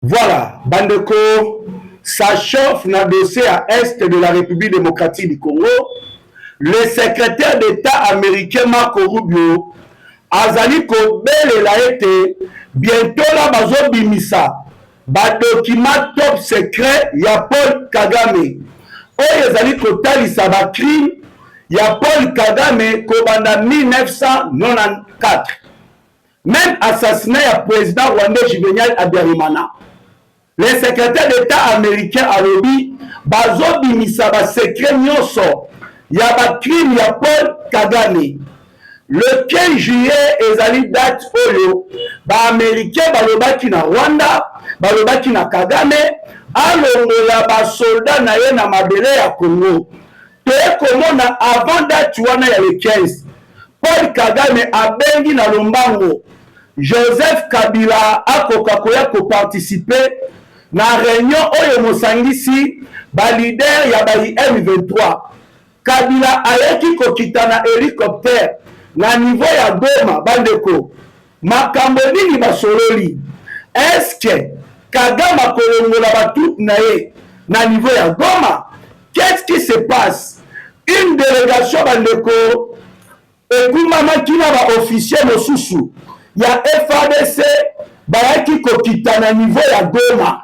Voilà, Bandeko, ça chauffe dans le dossier à est de la République démocratique du Congo. Le secrétaire d'État américain Marco Rubio azali kobelela ete bientôt la bazo bimisa ba document top secret ya Paul Kagame oyo ezali kotalisa ba crime ya Paul Kagame kobanda 1994, même assassinat ya président rwandais Juvenal Habyarimana. Le secrétaire d'État américain alobi bazobimisa ba secret nyonso ya ba crime ya Paul Kagame. Le 15 juillet ezali date oyo ba américain balobaki na Rwanda, balobaki na Kagame alongola ba soldat na ye na mabele ya Congo. Toye komona avant date wana ya le 15, Paul Kagame abengi na lombango Joseph Kabila akoka koya koparticiper na réunion oyo mosangisi ba leader ya ba M23. Kabila ayeki kokita na hélicoptère na niveau ya Goma. Bandeko, makambo nini basololi? Est-ce Kagame akolongola batu na ye na niveau ya Goma? Qu'est-ce qui se passe? Une délégation bandeko ekumamaki na ba officier mosusu ya FARDC bayaki kokita na niveau ya Goma.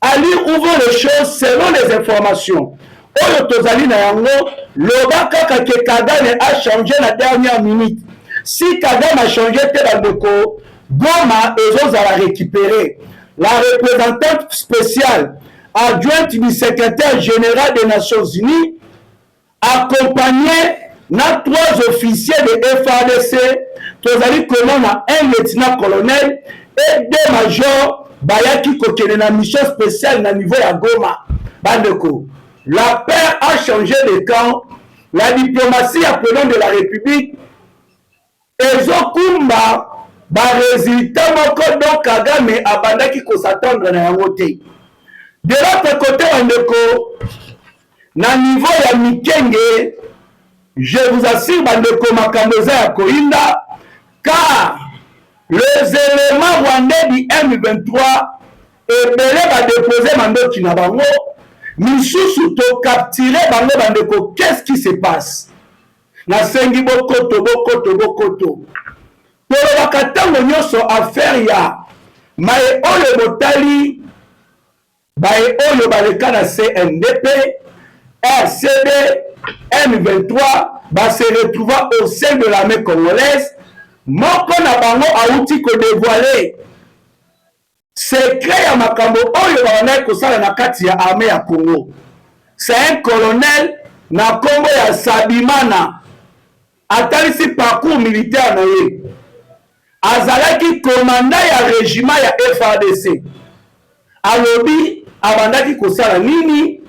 Ali ouvre les choses selon les informations. Oyo tozali na yango loba kaka ke Kagame a changé la dernière minute. Si Kagame a changé te bandeko, Goma ezozala récupérer. La représentante spéciale adjointe du secrétaire général des Nations Unies accompagnée na 3 officiers de FARDC, tozali komona un lieutenant-colonel et 2 majors bayaki kokende na mission spéciale na niveau ya Goma. Bandeko, la paix a changé de camp. La diplomatie appelons de la République ezokumba ba résultat moko donc Kagame abandaki ko s'attendre na yango te. De l'autre côté bandeko, na niveau ya Mikenge, je vous assure bandeko makambo za ya koinda, car les éléments rwandais du M23 ebele ba déposer mandoki na bango. Misusu to capturer bango bandeko. Qu'est-ce qui se passe? Na sengi bokoto bokoto bokoto. Tolobaka ntango nyonso affaire ya maye oyo botali baye oyo baleka na CNDP, RCD, M23 ba se retrouva au sein de l'armée congolaise. Moko na bango auti ko dévoiler secret ya makambo oyo baona kosala na kati ya armée ya Congo. C'est un colonel na kombo ya Sabimana, atalisi parcours militaire na ye. Azalaki commandant ya régiment ya FARDC. Alobi abandaki kosala nini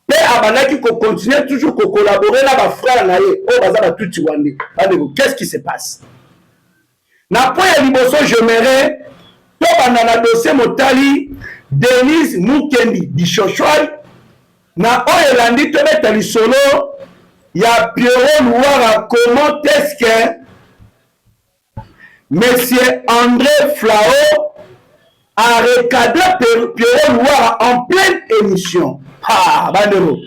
pe abandaki ko continuer toujours ko collaborer na ba frère na ye o baza ba tuti wande. Qu'est-ce qui se passe? Na point ya liboso j'aimerais to banda na dossier motali Denise Mukendi Bishoshwai na oyo elandi to beta lisolo ya Pierrot Louara. Comment est-ce que Monsieur André Flao a recadré Pierrot Louara en pleine émission? Ah, bandero,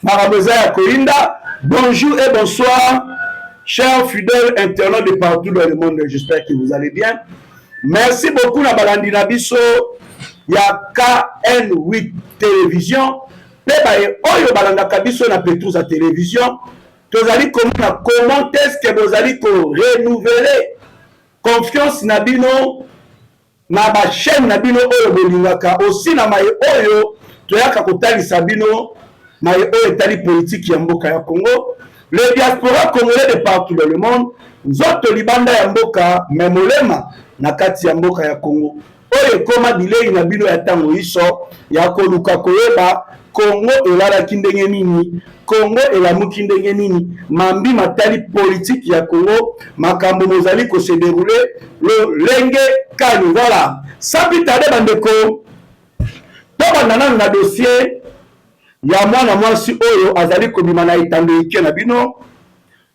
Marabosa ya Koinda, bonjour et bonsoir, chers fidèles internautes de partout dans le monde. J'espère que vous allez bien. Merci beaucoup na balandi na biso ya KN8 télévision. Pe baye oyo balanda biso na Petrouza télévision. Tozali komona comment est-ce que bozali ko renouveler confiance na bino na ba chaîne na bino oyo bolingaka aussi na maye oyo toyaka kotalisa bino maye oyo etali politique ya mboka ya Congo. Le diaspora congolais de partout dans le monde nzoto libanda ya mboka memolema na kati ya mboka ya Congo oyo koma bilei na bino ya tango iso ya koluka koyeba Congo elalaki ndenge nini, Congo elamuki ndenge nini, mambi matali politique ya Congo, makambo mozali ko se dérouler le lenge kani. Voilà, sans tarder bandeko, to bandana na dossier ya mwana mwasi oyo azali kobima na itando ike na bino,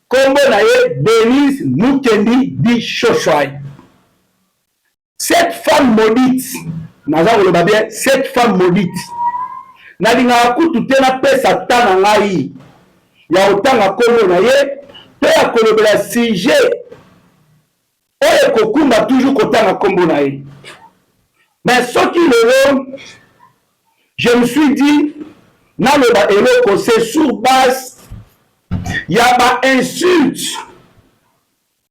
kombo na ye Denise Mukendi Bishoshwai. Cette femme maudite naza koloba bien cette femme maudite nalingaka kutu te napesa ta na ngai ya kotanga kombo na ye mpe ya kolobela sujet oyo ekokumba toujours kotanga kombo na ye. Mais soki lelo je me suis dit naloba eloko c'est sur base ya bainsulte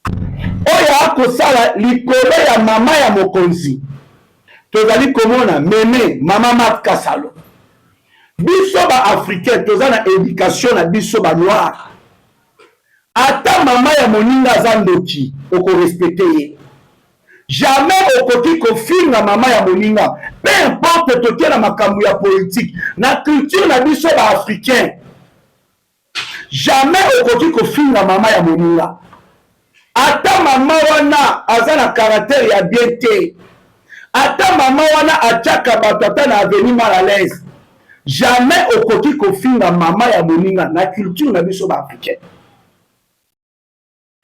oyo akosala likolo ya mama ya mokonzi. Tozali komona meme mama Mat Kasalo biso baafricain toza na éducation na biso banoir. Ata mama ya moninga aza ndoki okorespecte ye, jamais okoki kofinga mama ya moninga. Peu importe toke na makambo ya politique na culture na biso baafricain, jamais okoki kofinga mama ya moninga. Ata mama wana aza na caractère ya bien te, ata mama wana atiaka bato ata na avenir mal à l'aise, jamais okoki kofinga mama ya moninga na culture na biso baafricain.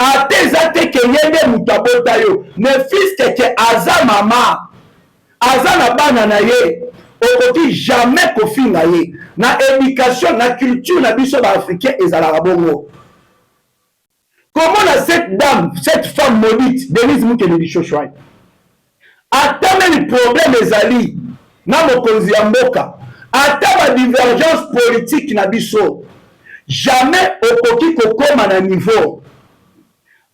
Ate eza te ke ye nde moto abota yo, ne fiske ke aza mama aza na bana na ye, okoki jamais kofinga ye. Na éducation na culture na biso baafricain ezalaka bongo. Comment cette dame, cette femme maudite, Denise Mukeneli Shoshwai, ata même problème ezali na mokonzi ya mboka, ata ba divergence politique na biso, jamais okoki kokoma na niveau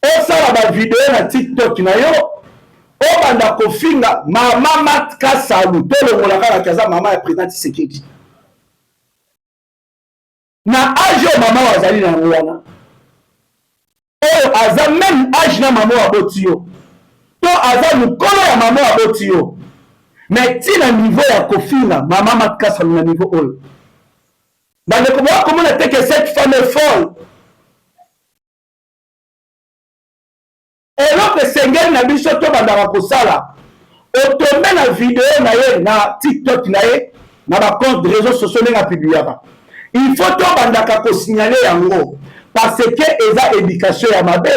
osala ba video na TikTok na yo obanda kofinga mama Mat Kasalo tolongolaka na kaza mama ya président Tshisekedi na age o mama wazali na wana oyo aza même age na mama wa boti yo to aza mukolo ya mama wa boti yo, mais tina niveau ya kofinga mama Mat Kasalo na niveau oyo bandeko bakomona te que cette femme est folle. eloko esengeli na biso tobandaka kosala otombe na video na ye na TikTok na ye na bacompte de réseaux sociaux ndenge apubliaka, il faut tobandaka kosignale yango parce que eza éducation ya mabe.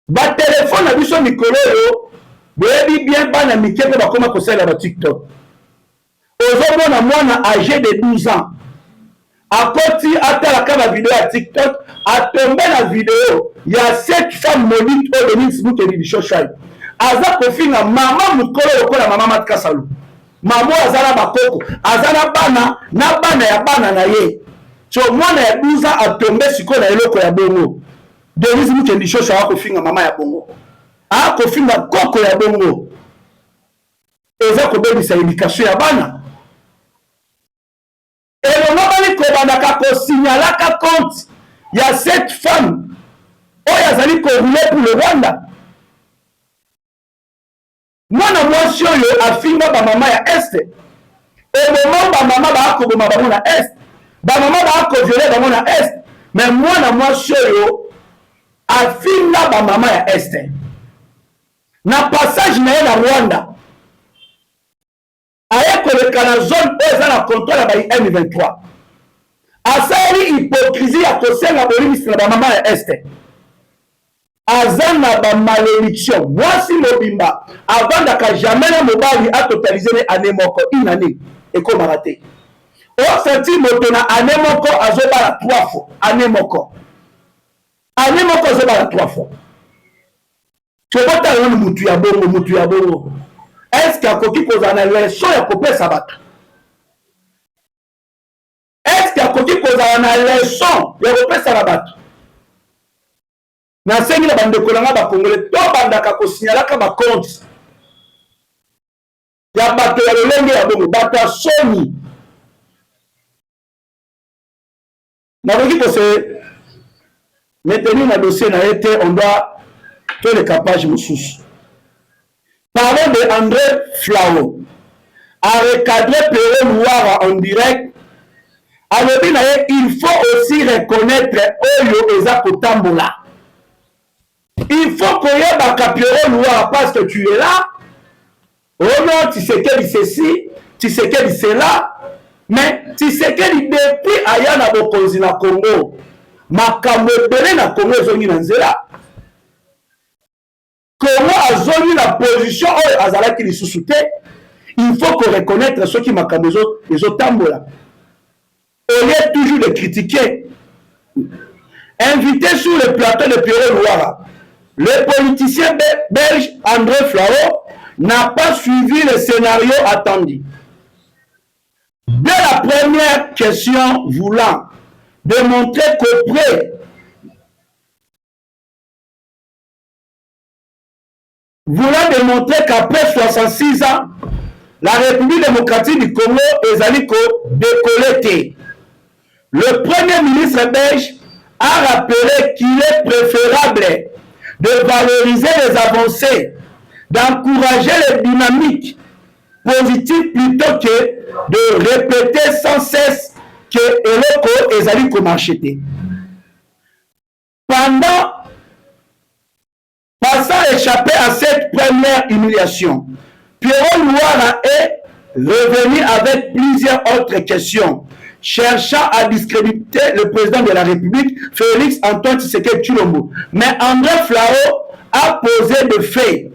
Batelefone na biso mikolo oyo boyebi bien bana mike mpe bakoma kosalela ba TikTok. Ozomona mwana âgé de 12 ans akoti atalaka ba video ya TikTok, atombe na video ya cette femme maudite oyo Denise Mukeneli Shoshwai aza kofinga mama mukolo lokola mama Mat Kasalo. Mama aza na bakoko, aza na bana ya bana na ye, so mwana ya 12 ans atombe sikoyo na eloko ya bongo. Denise Mukeneli Shoshwai akofinga mama ya bongo, akofinga koko ya bongo, eza kobebisa éducation ya bana. elongo bali kobandaka kosignalaka compte ya cette femme oyo azali korouler pour le Rwanda. Mwana mwasi oyo afinga bamama ya este, emomo bamama baakoboma bango na este, bamama baakoviole bango na este, mais mwana mwasi oyo afinga bamama ya este na passage na ye na Rwanda aye koleka na zone oyo eza na contrôle ya ba M23. Asali hypocrisie ya kosenga bolimisi na bamama ya este, aza na bamalédiction. Mwasi mobimba avandaka jamais na mobali atotalize ne année moko, une année ekomaka te. Osenti moto na année moko azobala 3 fois, année moko azobala 3 fois. Tobota yon mutu ya bongo. Est-ce qu'il akoki kozala na leson ya kopesa bato? Est-ce qu'il akoki kozala na leson ya kopesa na bato? Nasengi na bandeko na nga bakongole tobandaka kosignalaka bacompte ya bato ya lolenge ya bongo, bato ya soni. Nakoki kose maintenir na dossier na ye te, on doit toleka page mosusu. Parlons de André Flao a recadré Péro Louara en direct. Alors, il faut aussi reconnaître Oyo Eza Kotambola. Il faut qu'on y ait Péro Louara parce que tu es là. Oh non, tu sais qu'elle dit ceci, tu sais qu'elle dit cela. Mais tu sais qu'elle dit depuis Ayana Bokonzi na Congo. Makambo Bele na Congo Zongi na Nzela. comment azoli la position oyo azalaki lisusu te. Il faut qu'on reconnaisse ceux qui makambo ezotambola. Au lieu toujours de critiquer. Invité sur le plateau de Pierre Louara, le politicien belge André Flao n'a pas suivi le scénario attendu. Dès la première question voulant démontrer qu'auprès qu'après 66 ans, la République démocratique du Congo est allée décolletée. Le Premier ministre belge a rappelé qu'il est préférable de valoriser les avancées, d'encourager les dynamiques positives plutôt que de répéter sans cesse que Eloko est allé marcher. Passant échappé à cette première humiliation, Pierre Louara est revenu avec plusieurs autres questions, cherchant à discréditer le président de la République, Félix Antoine Tshisekedi Tshilombo. Mais André Flao a posé de faits.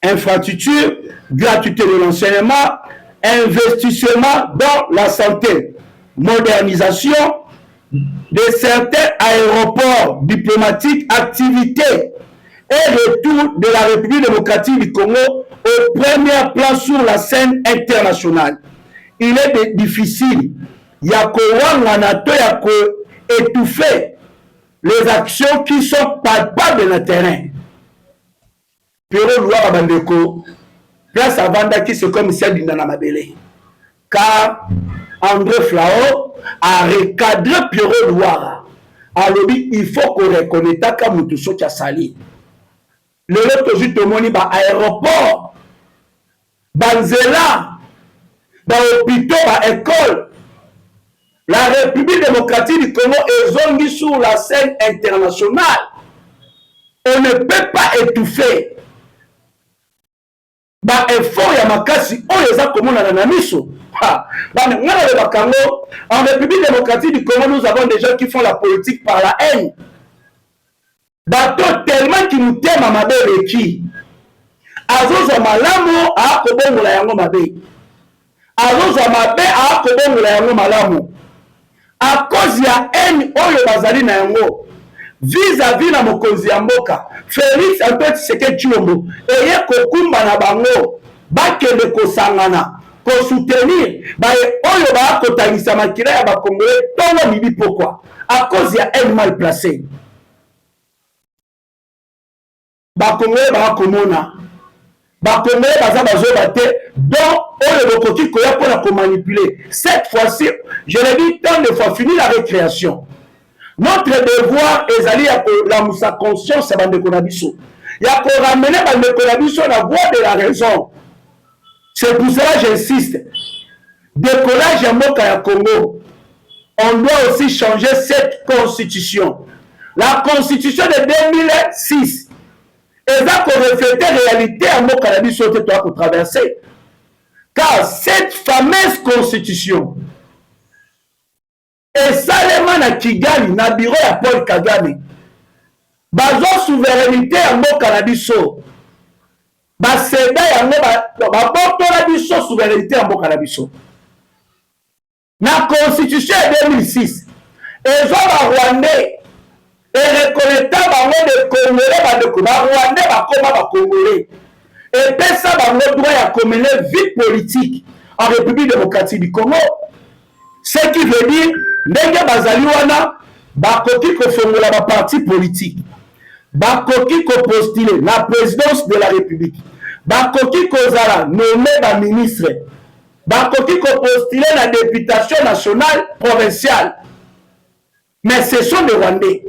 Infrastructure, gratuité de l'enseignement, investissement dans la santé, modernisation de certains aéroports diplomatiques, activités et retour de la République démocratique du Congo au premier plan sur la scène internationale. Il est difficile étouffer les actions qui sont palpables dans le terrain. Pierre Louara Bandeko, place à Vanda qui se commissaire d'Indana Mabele. Car André Flao a recadré Pierre Louara. Alors il faut qu'on reconnaisse que Moutousso qui a sali. Le lot de Tomoni ba aéroport, Banzela, ba hôpitaux, ba école. La République démocratique du Congo est zongi sur la scène internationale. On ne peut pas étouffer. Ba effort ya makasi oyo eza komona na miso. En République démocratique du Congo, nous avons des gens qui font la politique par la haine. Bato tellement qui nous t'aiment à mabele qui. Azozo malamu a kobongo la yango mabe. Azozo mabe a kobongo la yango malamu. À cause ya haine oyo bazali na yango. Vis-à-vis na mokonzi ya mboka, Félix Antoine Tshisekedi Tshilombo eye kokumba na bango bakende kosangana ko soutenir ba oyo ba kotangisa makila ya bakongole tongo mibi pourquoi à cause ya haine mal placée. Bakongole ba komona bakongole baza bazoba te donc oyo bokoki koya pona ko manipuler. Cette fois-ci, je l'ai dit tant de fois, fini la récréation. Notre devoir est d'aller à la conscience à Bandeko Nabiso. Il y a pour ramener Bandeko Nabiso la voie de la raison. C'est pour cela que j'insiste. Décollage à Moka Congo. On doit aussi changer cette constitution. La constitution de 2006. Et ça qu'on reflète la réalité à Moka Nabiso que tu as traverser. Car cette fameuse constitution, et Salema na Kigali, na bureau ya Paul Kagame, bazo souveraineté ya mboka na biso, baseda yango babotola biso souveraineté ya mboka na biso. Na constitution ya 2006, ezo ba Rwandais, et reconnaîta bango de Congolais bandeko, ba Rwandais bakoma ba Congolais, et pesa bango droit ya mener vie politique en République démocratique du Congo. Ce qui veut dire ndenge bazali wana bakoki kofongola ba parti politique, bakoki ko postuler la présidence de la République, bakoki kozala nommé ba ministre, bakoki ko postuler la députation nationale provinciale. Mais ce sont des Rwandais.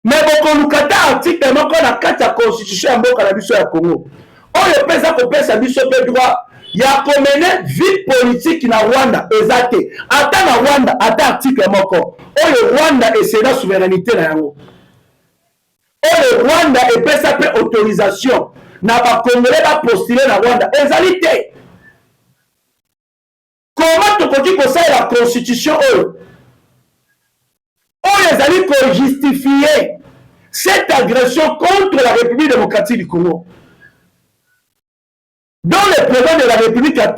Mais bokolukata article moko na kati ya constitution ya mboka na biso ya Congo oyo pesa kopesa biso pe droit ya komene vie politique na Rwanda ezate ata na Rwanda ata article moko oyo Rwanda esena souveraineté na yango oyo Rwanda epesa pe autorisation na ba Congolais ba postuler na Rwanda ezali te. Comment tokoki kosala la constitution oyo ezali ko justifier cette agression contre la République démocratique du Congo. Dans le président de la République à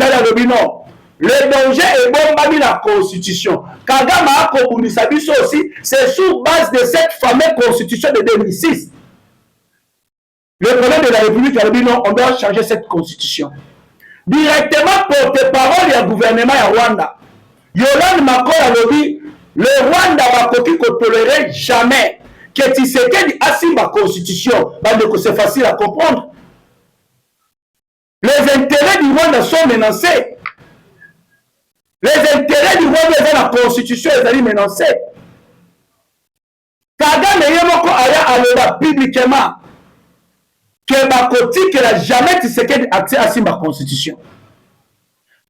Nord, le danger est bon la constitution. Kagame a Kobundisa biso aussi, c'est sur base de cette fameuse constitution de 2006. Le président de la République à Nord, on doit changer cette constitution. Directement porte-parole du gouvernement à Rwanda. Yolande Mako a dit, le Rwanda va ne tolérer jamais que Tshisekedi a signé la constitution. C'est facile à comprendre. Les intérêts du Rwanda sont menacés. Les intérêts du Rwanda dans la constitution sont menacés. Kagame Yemoko aya aloba publiquement que Bakoti qu'il n'a jamais Tshisekedi accès à la constitution.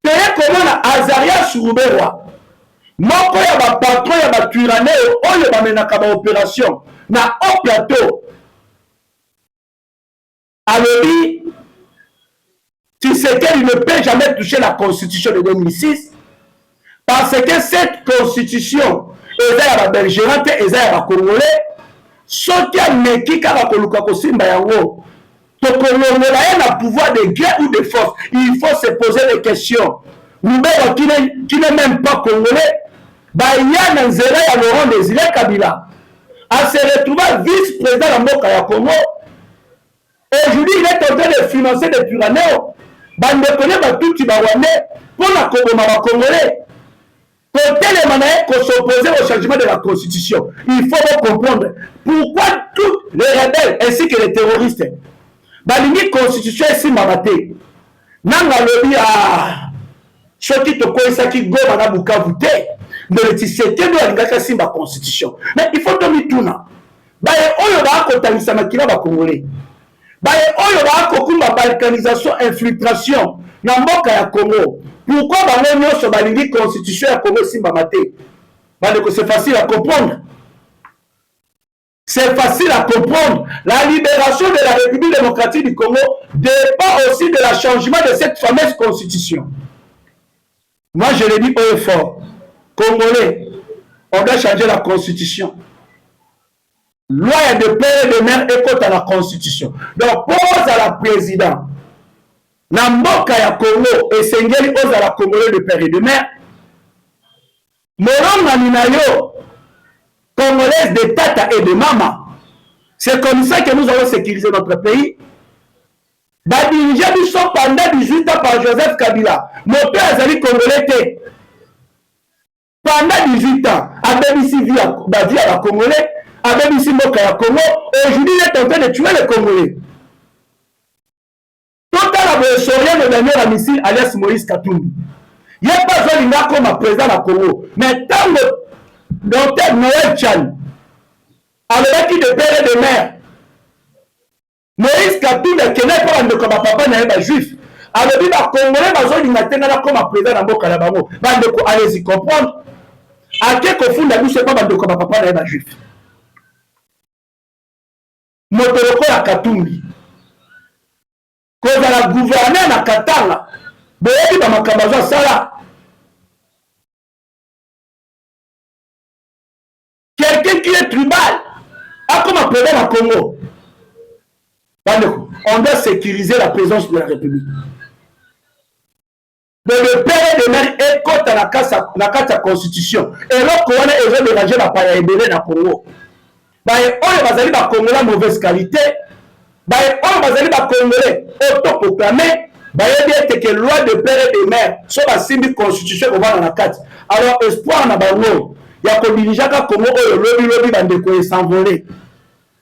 Père comment na Azaria Suruberwa, moko ya ba patron ya ba turaneo oyo ba menaka ba opération na au plateau. Alobi Tshisekedi ne peut jamais toucher la constitution de 2006 parce que cette constitution est la belgérante et la congolais soki ameki kaka koluka kosimba yango tokolongola ye na pouvoir de guerre ou de force. Il faut se poser des questions. Noubert qui n'est même pas congolais baya na nzela ya Laurent Désiré Kabila a se retrouver vice-président la mboka ya Congo. Aujourd'hui il est en train de financer des Turaneo. Bande connaît batuti bawane pour la koboma ba congolais. Côté les manières qu'on s'opposait au changement de la constitution. Il faut comprendre pourquoi tous les rebelles ainsi que les terroristes balingi constitution esi mabate. Nanga lobi a soki to koisa ki goma na Bukavu te. Mais le Tshisekedi alingaka simba constitution. Mais il faut tomber tout na. Baye oyo ba kotanisa makila ba congolais. Baye oyo ba kokumba balkanisation infiltration na mboka ya Congo. Pourquoi bango nyonso balingi constitution ya Congo simba mate? C'est facile à comprendre. C'est facile à comprendre. La libération de la République démocratique du Congo dépend aussi de la changement de cette fameuse constitution. Moi je le dis haut et fort. Congolais, on doit changer la constitution. Loi de père et de mère écoute à la constitution. Donc pose à la président. Na mboka ya Congo esengeli oza la Congolais de père et de mère. Moronga ninayo Congolaise de tata et de maman. C'est comme ça que nous allons sécuriser notre pays. Badinja nous sommes pendant 18 ans par Joseph Kabila. Mon père Azali Congolais te. Pendant 18 ans, avec ici vie à la Congolais, avec ici Moka ya Congo, aujourd'hui il est en train de tuer les Congolais. Total a sorien de dernier à missile alias Moïse Katumbi. Il n'y a pas besoin de comme président à Congo. Mais tant que Dr Noël Chan, avec qui de père et de mère, Moïse Katumbi qui n'est pas un de comme papa n'est pas juif. Alors il va Congolais besoin d'une attendre comme président à Boka la Bango. Allez-y comprendre. À quel confond la bouche pas de comme papa n'est pas juif. Motoroko ya Katumbi. Quand la gouverner na Katanga, boyebi ba makambazo sala. Quelqu'un qui est tribal, a comme appelé la Congo. On doit sécuriser la présence de la République. Donc le père de mère écoute à la carte constitution. Et là, on a besoin de ranger la paille dans le Congo. On a besoin de Congo mauvaise qualité. On a besoin de Congolais autoproclamés. Il que loi de père et de mère soit la simple constitution qu'on va dans la carte. Alors, espoir na bango. Il y a que dirigeant Congo le lobby va s'envoler.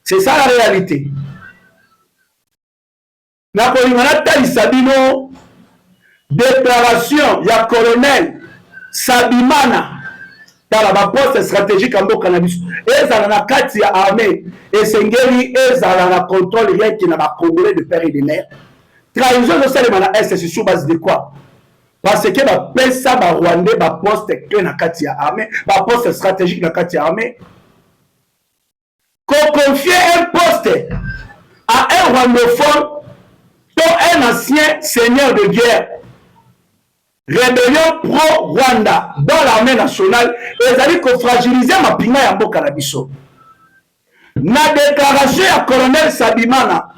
C'est ça la réalité. Na kolingana tali sabino déclaration ya colonel Sabimana dans la poste stratégique en cannabis. Ezala na kati ya armée esengeli ezala na contrôle rien qui na ba Congolais de père et de mère. Trahison de ça na est c'est sur base de quoi? Parce que ba pesa ba Rwandais ba poste clé na kati ya armée, ba poste stratégique na kati ya armée. Qu'on confie un poste à un rwandophone un ancien seigneur de guerre, rébellion pro-Rwanda dans l'armée nationale, et ils allaient fragiliser ma pinga ya mboka na biso. Na déclaration ya colonel Sabimana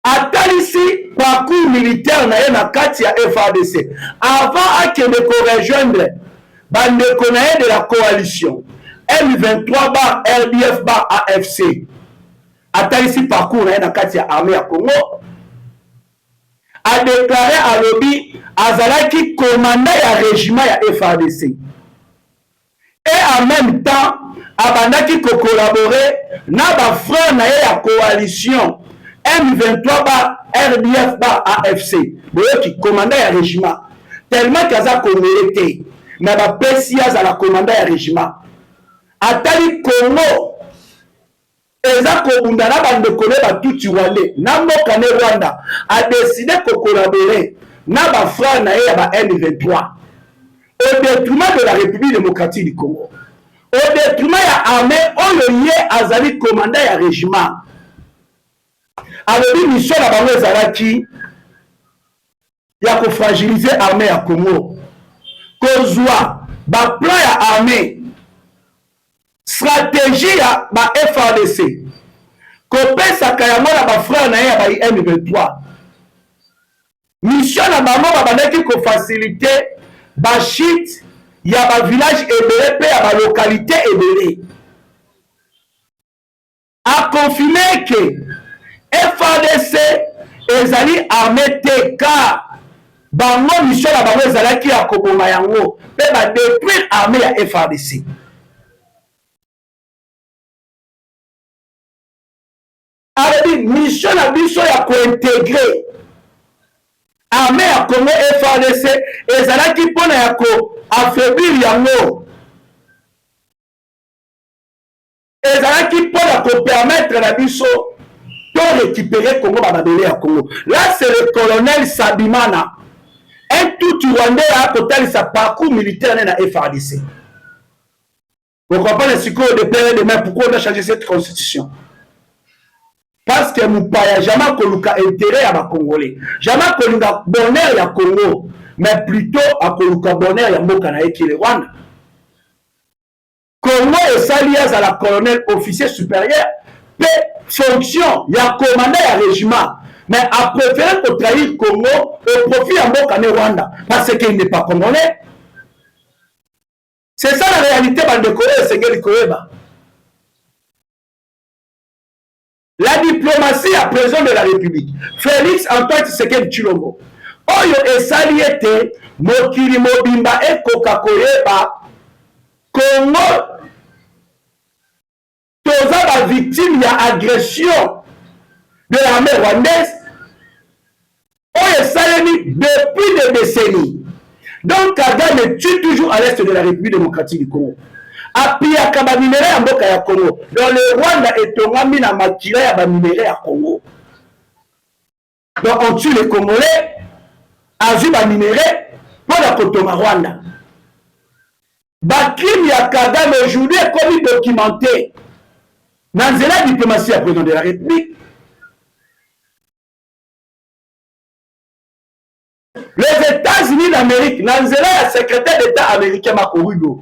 atalisi parcours militaire na ye na kati ya FARDC avant akende ko rejoindre bandeko na ye de la coalition M23 bar RDF bar AFC. Atalisi parcours na ye na kati ya armée ya Congo, a déclaré alobi azalaki commandant ya régiment ya FARDC et en même temps abandaki ko collaborer na ba frère na ye ya coalition M23 bar RDF bar AFC. Boyoki commandant ya régiment tellement kaza congolais te na ba pesi azala commandant ya régiment. Atali Congo eza kobunda na bandeko ne batuti wale na mboka ne Rwanda a décidé ko collaborer na ba frère na ye ya ba M23 au détriment de la République démocratique du Congo, au détriment ya armée oyo ye azali commandant ya régiment. Alobi mission na bango ezalaki ya kofragiliser armée ya Congo, kozwa ba plan ya armée, stratégie ya ba FARDC, kopesaka yango na ba frère na ye ya ba M23. Mission na bango babandaki kofacilite bashite ya ba village ebele pe ya ba localité ebele. A confirmé que FARDC ezali armée te car bango mission na bango ezalaki ya koboma yango pe ba détruire armée ya FARDC. Alobi mission na biso ya kointégrer armée ya Congo FARDC ezalaki mpona ya koaffaiblir yango, ezalaki mpona kopermettre na biso to récupérer Congo bababele ya Congo. Là c'est le colonel Sabimana, un tout Rwandais a kotalisa parcours militaire na FARDC. Vous comprenez ce qu'on de père et de mère pourquoi on a changé cette constitution? Parce que nous pas jamais koluka intérêt à ma Congolais, jamais koluka bonheur ya Congo, mais plutôt à koluka bonheur ya mboka na eki le Rwanda. Congo est sali à la colonel officier supérieur, pe fonction ya commandant ya régiment, mais a préféré pour trahir Congo au profit ya mboka na Rwanda parce qu'il n'est pas congolais. C'est ça la réalité bandeko et Sengeli Koeba. La diplomatie à président de la République, Félix Antoine Tshisekedi Tshilombo, oyo esali ete mokili mobimba ekoka koyeba Congo toza ba victime ya agression de l'armée rwandaise oyo esalemi depuis des décennies. Donc Kagame tue toujours à l'est de la République démocratique du Congo. Apiaka ba minere ya mboka ya Congo. Dans le Rwanda etongami na makila ya ba minere ya Congo. Donc on tue les Congolais, azui ba minere pour la kotonga Rwanda. Ba crime ya Kagame aujourd'hui est comme documenté. Dans la diplomatie à président de la République. Les États-Unis d'Amérique, dans le secrétaire d'État américain Marco Rubio,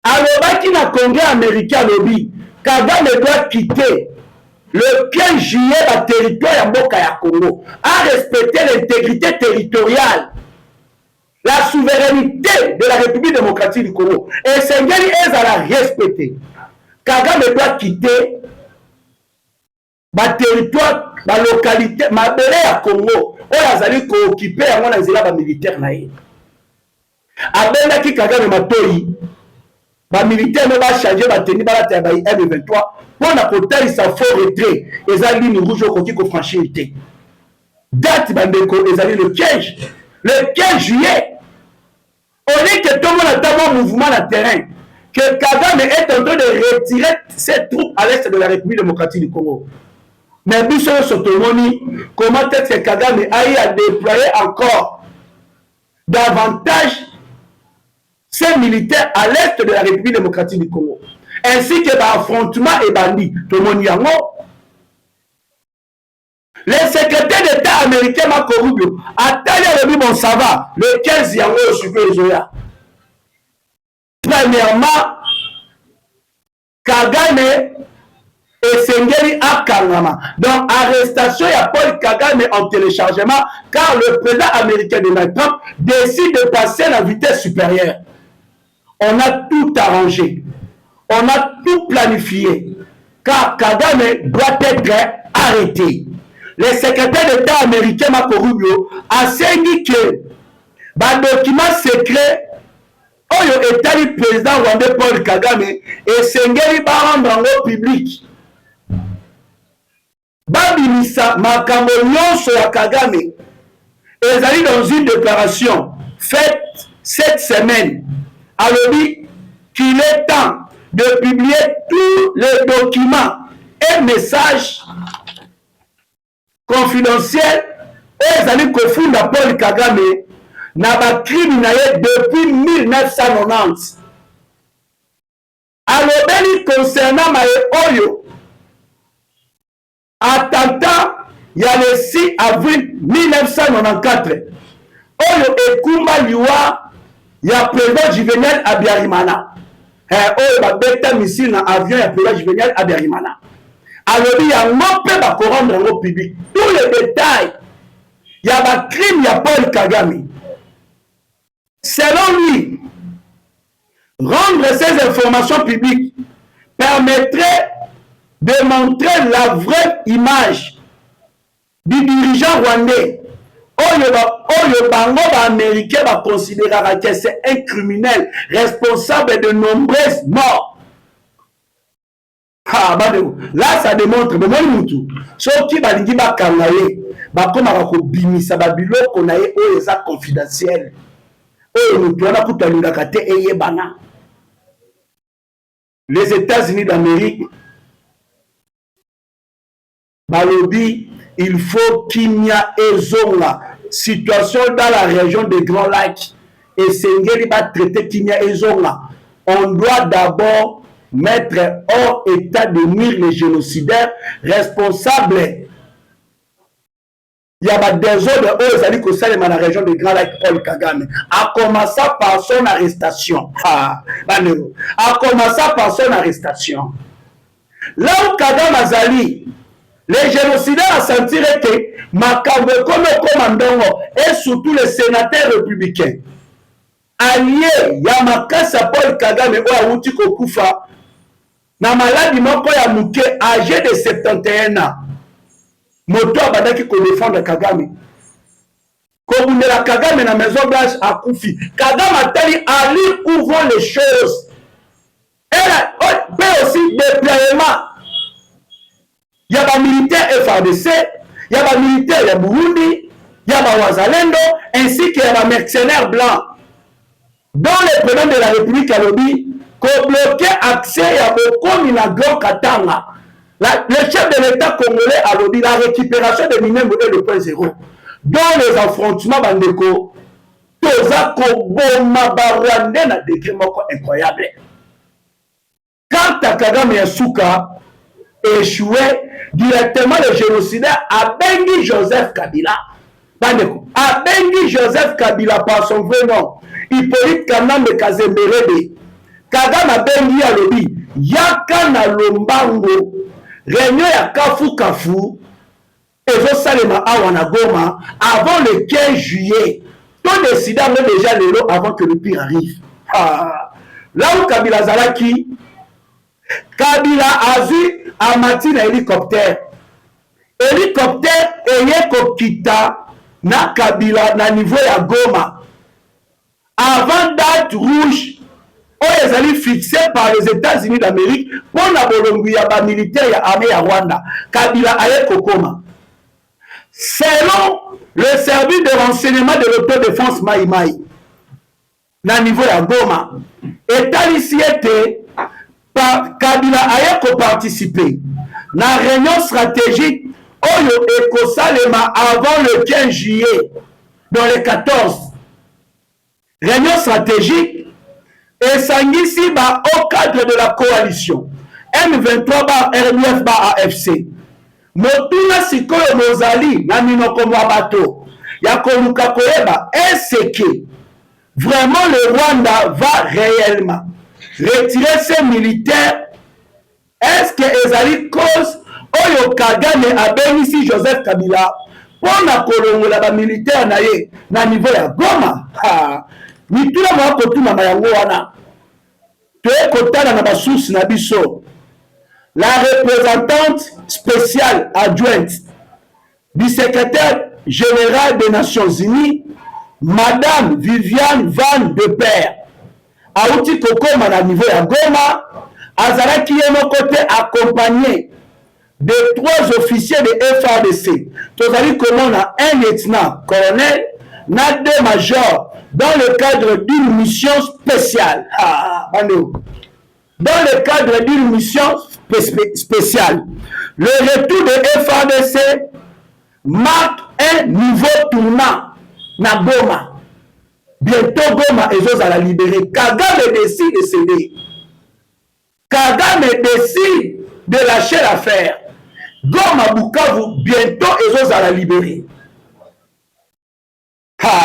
alobaki na Congrès américain lobby, Kagame doit quitter le 15 juillet la territoire ya mboka ya Congo, à respecter l'intégrité territoriale, la souveraineté de la République démocratique du Congo. Et Sengeli ezala respecter. Kagame doit quitter ba territoire, ba localité, ma belle ya Congo. Oyo azali ko occuper yango na nzela ba militaire na ye. Abendaki Kagame matoyi. Ba militaire no ba changer ba tenir ba la ta ba M23 pour na kotalisa fort retrait. Eza ligne rouge okoki ko franchir te. Date bandeko ezali le 15. Le 15 juillet. On est que tout le monde a un mouvement de terrain. Que Kagame est en train de retirer ses troupes à l'est de la République démocratique du Congo. Mais Bissot Sotomoni, comment est-ce que Kagame aille à déployer encore davantage ses militaires à l'est de la République démocratique du Congo, ainsi que l'affrontement et bandit, tout le monde y a mort. Le secrétaire d'État américain Marco Rubio a taillé le bon ça va, le 15 yango super Zoya. Premièrement, Kagame esengeli akangama. Donc arrestation ya Paul Kagame en téléchargement car le président américain Donald Trump décide de passer à la vitesse supérieure. On a tout arrangé, on a tout planifié car Kagame doit être arrêté. Le secrétaire d'État américain Marco Rubio a dit que les documents secrets oyo etali président rwandais Paul Kagame esengeli barendre en public. Babimisa makambo nyonso ya Kagame ezali dans une déclaration faite cette semaine. Alobi qu'il est temps de publier tous les documents et messages confidentiels ezali kofunda Paul Kagame na ba crime na ye depuis 1990. Alobeli concernant maye oyo attentat ya le 6 avril 1994 oyo ekumba liwa ya président Juvenal Abiyarimana oyo babeta missile na avion ya président Juvenal Abiyarimana. Alobi yango mpe bakorendre yango public tous les détails ya bacrime ya Paul Kagame. Selon lui, rendre ces informations publiques permettrait de montrer la vraie image du dirigeant rwandais. Oyo bango ba américain ba considérera que c'est un criminel responsable de nombreuses morts. Là ça démontre que mon mutu soki balingi bakanga ye bakoma ko bimisa ba biloko na ye oyo eza confidentiel. Les États-Unis d'Amérique, balobi, il faut qu'il y ait une situation dans la région des Grands Lacs et Sengeli va traiter qu'il y a on doit d'abord mettre hors état de nuire les génocidaires responsables. Il y a des ordres dans la région de Grand Lac Paul Kagame. A commencé par son arrestation. A commencé par son arrestation. Là où Kagame Azali, les génocidaires ont senti que Makambo comme commandant et surtout les sénateurs républicains alliés Yamakasa Paul Kagame ou Awuti Kokufa na maladie moko ya muke âgé de 71 ans. Moto abadaki ko défendre Kagame. Kobundela Kagame na Maison Blanche a Koufi. Kagame atali ali où vont les choses. Et là, aussi déploiement. Il y a des militaires FARDC, il y a des militaires de Burundi, il y a des Wazalendo, ainsi qu'il y a des mercenaires blancs. Dans les problèmes de la République à Lobi, qu'on bloquait accès à beaucoup de Grand Katanga. Le chef de l'État congolais a dit la récupération des mineurs est le point zéro. Dans les affrontements, Bandeko, Toza Koboma Barwande na décret incroyable. Quand Kagame Yasuka échoué, directement le génocidaire a bengi Joseph Kabila. Bandeko, a bengi Joseph Kabila par son vrai nom. Hippolyte Kanambe Kazemberebe. Kagame a bengi à l'obi. Yaka na Lombango. Réunion ya Kafu Kafu et Salema Awana Goma avant le 15 juillet. Tout décidé déjà l'élo avant que le pire arrive. Là où Kabila Zalaki, Kabila a vu à matin un hélicoptère. Hélicoptère et Kokita na Kabila na niveau ya Goma. Avant date rouge. Ils allaient fixés par les États-Unis d'Amérique pour la Bolonguia militaire et armée à Rwanda. Kabila aye Kokoma. Selon le service de renseignement de l'autodéfense Maï Maï, na niveau ya Goma, État ici était par Kabila aye participer na réunion stratégique Oyo Ekosalema avant le 15 juillet, dans les 14. Réunion stratégique. Et Sangisi ba au cadre de la coalition M23 ba RDF ba AFC Motuna Sikoyo Mozali na minoko mwa bato ya koluka koyeba est-ce que vraiment le Rwanda va réellement retirer ses militaires est-ce que ezali cause oyo Kagame abengisi Joseph Kabila mpona kolongola bamilitaire na ye na niveau ya Goma? Mituna mwa kotumama yango wana toye kotala na basusi na biso. La représentante spéciale adjointe du secrétaire général des Nations Unies, Madame Viviane Van de Per, auti kokoma na niveau ya Goma, azalaki ye moko te accompagné de 3 officiers de FARDC. Tozali komona un lieutenant-colonel na 2 majors dans le cadre d'une mission spéciale. Dans le cadre d'une mission spéciale, le retour de FARDC marque un nouveau tournant na Goma. Bientôt Goma ezozala libéré. Kagame décide de céder. Kagame décide de lâcher l'affaire. Goma Bukavu bientôt ezozala libéré.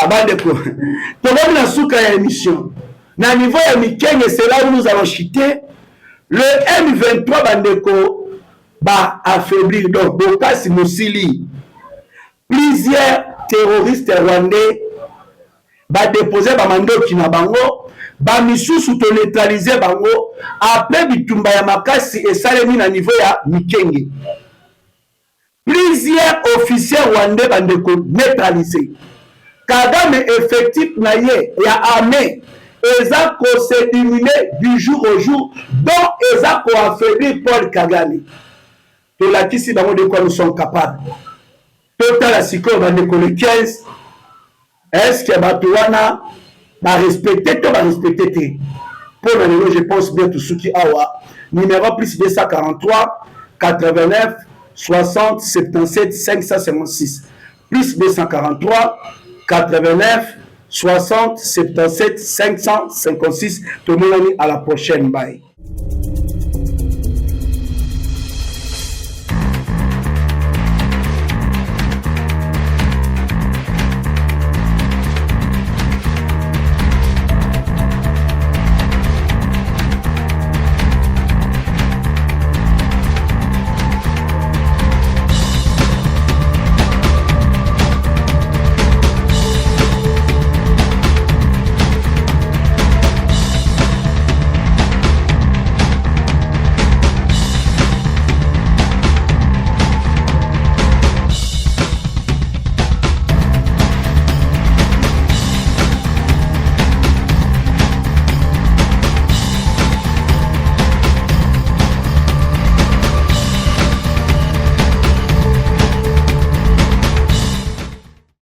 Bandeko, tokomi na suka ya émission. Na niveau ya Mikenge, c'est là où nous allons chuter. Le M23 bandeko ba affaiblir. Donc Bokasi Mosili, plusieurs terroristes rwandais ba déposer ba mandoki na bango, ba misusu to neutraliser bango après bitumba ya makasi esalemi na niveau ya Mikenge. Plusieurs officiers rwandais bandeko neutralisés. Kagame effectif na ye ya armée eza ko se diminuer du jour au jour, donc eza ko affaiblir Paul Kagame. To la kisi bango de quoi nous sommes capables. Total la siko bandeko le 15. Est-ce que Batouana va respecter tout, va respecter tout? Pour le niveau, je pense bien tout ce qui awa. Numéro plus 243 89 60 77 556 plus 243 89 60 77 556. Tout le monde à la prochaine. Bye.